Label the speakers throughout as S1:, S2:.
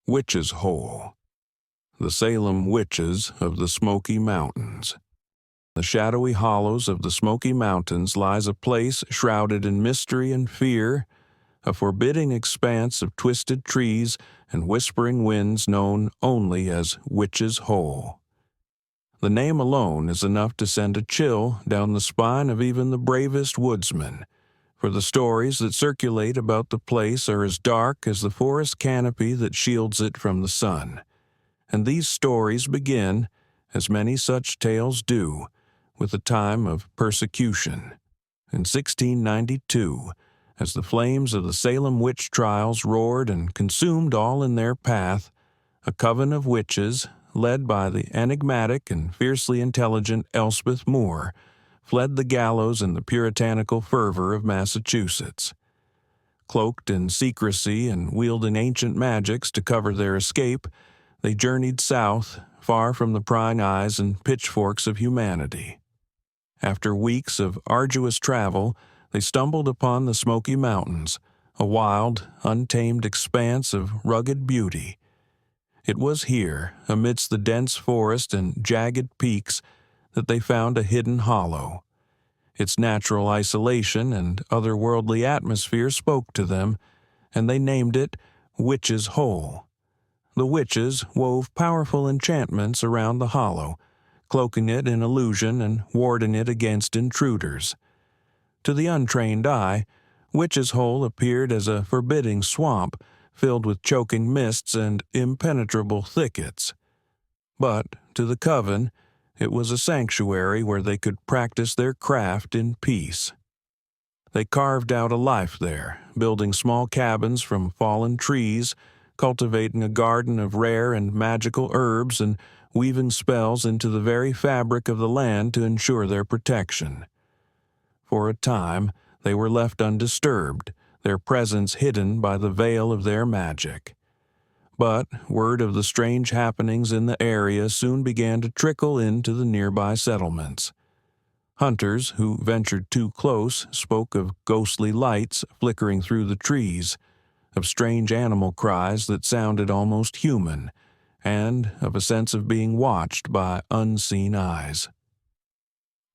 S1: Witch's Hole. The Salem Witches of the Smoky Mountains. The shadowy hollows of the Smoky Mountains lies a place shrouded in mystery and fear, a forbidding expanse of twisted trees and whispering winds known only as Witch's Hole. The name alone is enough to send a chill down the spine of even the bravest woodsman, for the stories that circulate about the place are as dark as the forest canopy that shields it from the sun. And these stories begin, as many such tales do, with a time of persecution. In 1692, as the flames of the Salem witch trials roared and consumed all in their path, a coven of witches, led by the enigmatic and fiercely intelligent Elspeth Moore, fled the gallows in the puritanical fervor of Massachusetts. Cloaked in secrecy and wielding ancient magics to cover their escape, they journeyed south, far from the prying eyes and pitchforks of humanity. After weeks of arduous travel, they stumbled upon the Smoky Mountains, a wild, untamed expanse of rugged beauty. It was here, amidst the dense forest and jagged peaks, that they found a hidden hollow. Its natural isolation and otherworldly atmosphere spoke to them, and they named it Witch's Hole. The witches wove powerful enchantments around the hollow, cloaking it in illusion and warding it against intruders. To the untrained eye, Witch's Hole appeared as a forbidding swamp filled with choking mists and impenetrable thickets. But to the coven, it was a sanctuary where they could practice their craft in peace. They carved out a life there, building small cabins from fallen trees, cultivating a garden of rare and magical herbs, and weaving spells into the very fabric of the land to ensure their protection. For a time, they were left undisturbed, their presence hidden by the veil of their magic. But word of the strange happenings in the area soon began to trickle into the nearby settlements. Hunters who ventured too close spoke of ghostly lights flickering through the trees, of strange animal cries that sounded almost human, and of a sense of being watched by unseen eyes.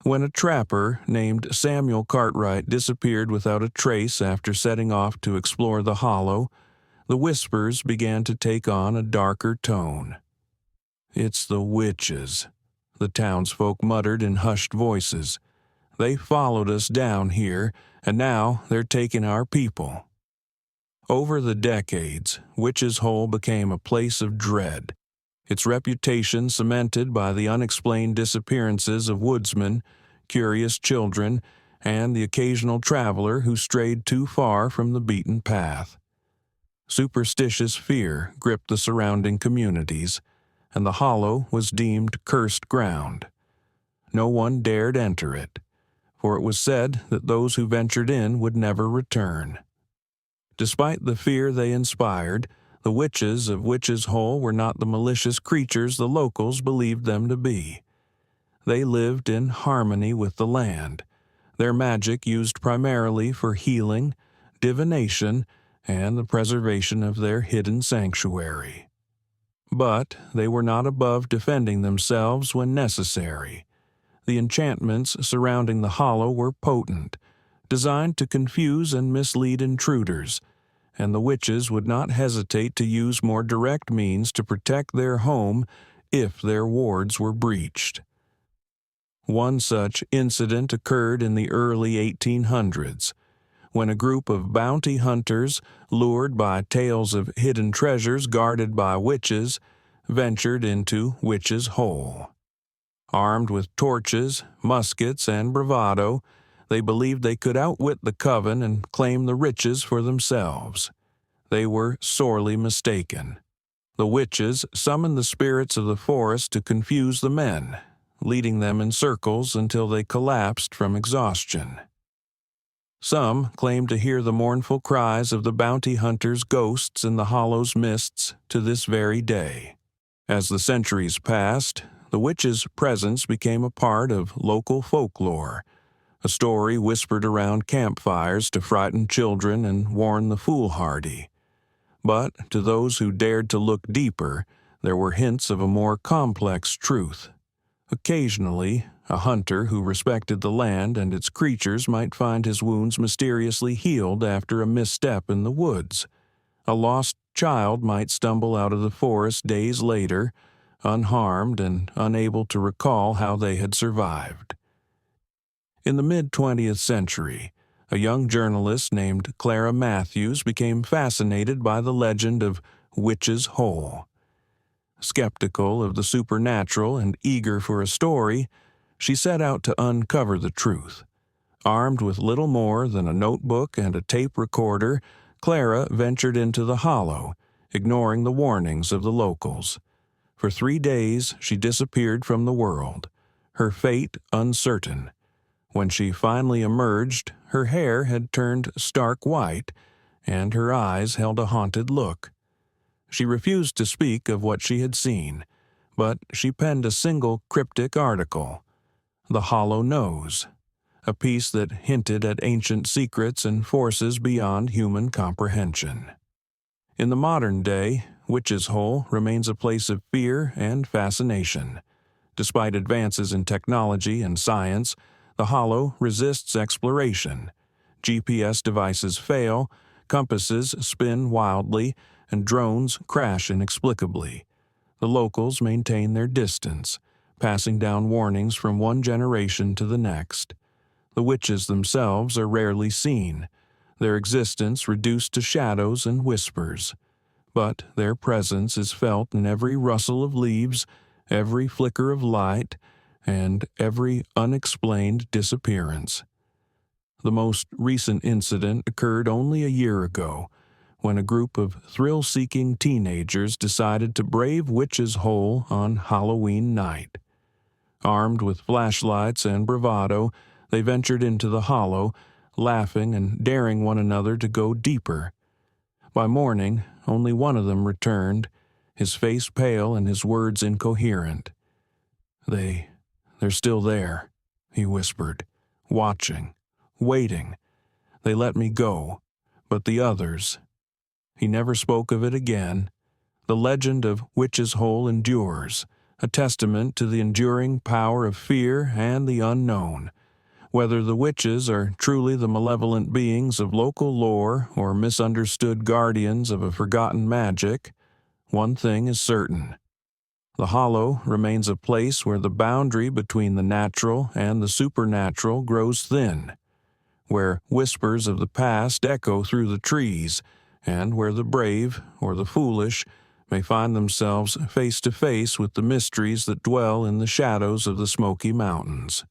S1: When a trapper named Samuel Cartwright disappeared without a trace after setting off to explore the hollow, the whispers began to take on a darker tone. "It's the witches," the townsfolk muttered in hushed voices. "They followed us down here, and now they're taking our people." Over the decades, Witch's Hole became a place of dread, its reputation cemented by the unexplained disappearances of woodsmen, curious children, and the occasional traveler who strayed too far from the beaten path. Superstitious fear gripped the surrounding communities, and the hollow was deemed cursed ground. No one dared enter it, for it was said that those who ventured in would never return. Despite the fear they inspired, the witches of Witch's Hole were not the malicious creatures the locals believed them to be. They lived in harmony with the land, their magic used primarily for healing, divination, and the preservation of their hidden sanctuary. But they were not above defending themselves when necessary. The enchantments surrounding the hollow were potent, designed to confuse and mislead intruders, and the witches would not hesitate to use more direct means to protect their home if their wards were breached. One such incident occurred in the early 1800s, when a group of bounty hunters, lured by tales of hidden treasures guarded by witches, ventured into Witch's Hole. Armed with torches, muskets, and bravado, they believed they could outwit the coven and claim the riches for themselves. They were sorely mistaken. The witches summoned the spirits of the forest to confuse the men, leading them in circles until they collapsed from exhaustion. Some claim to hear the mournful cries of the bounty hunters' ghosts in the hollow's mists to this very day. As the centuries passed, the witches' presence became a part of local folklore, a story whispered around campfires to frighten children and warn the foolhardy. But to those who dared to look deeper, there were hints of a more complex truth. Occasionally, a hunter who respected the land and its creatures might find his wounds mysteriously healed after a misstep in the woods. A lost child might stumble out of the forest days later, unharmed and unable to recall how they had survived. In the mid-20th century, a young journalist named Clara Matthews became fascinated by the legend of Witch's Hole. Skeptical of the supernatural and eager for a story, she set out to uncover the truth. Armed with little more than a notebook and a tape recorder, Clara ventured into the hollow, ignoring the warnings of the locals. For 3 days she disappeared from the world, her fate uncertain. When she finally emerged, her hair had turned stark white, and her eyes held a haunted look. She refused to speak of what she had seen, but she penned a single cryptic article, "The Hollow Knows," a piece that hinted at ancient secrets and forces beyond human comprehension. In the modern day, Witch's Hole remains a place of fear and fascination. Despite advances in technology and science, the hollow resists exploration. GPS devices fail, compasses spin wildly, and drones crash inexplicably. The locals maintain their distance, passing down warnings from one generation to the next. The witches themselves are rarely seen, their existence reduced to shadows and whispers. But their presence is felt in every rustle of leaves, every flicker of light, and every unexplained disappearance. The most recent incident occurred only a year ago, when a group of thrill-seeking teenagers decided to brave Witch's Hole on Halloween night. Armed with flashlights and bravado, they ventured into the hollow, laughing and daring one another to go deeper. By morning, only one of them returned, his face pale and his words incoherent. They're still there," he whispered, "watching, waiting. They let me go, but the others—" He never spoke of it again. The legend of Witch's Hole endures, a testament to the enduring power of fear and the unknown. Whether the witches are truly the malevolent beings of local lore or misunderstood guardians of a forgotten magic, one thing is certain. The hollow remains a place where the boundary between the natural and the supernatural grows thin, where whispers of the past echo through the trees, and where the brave or the foolish may find themselves face to face with the mysteries that dwell in the shadows of the Smoky Mountains.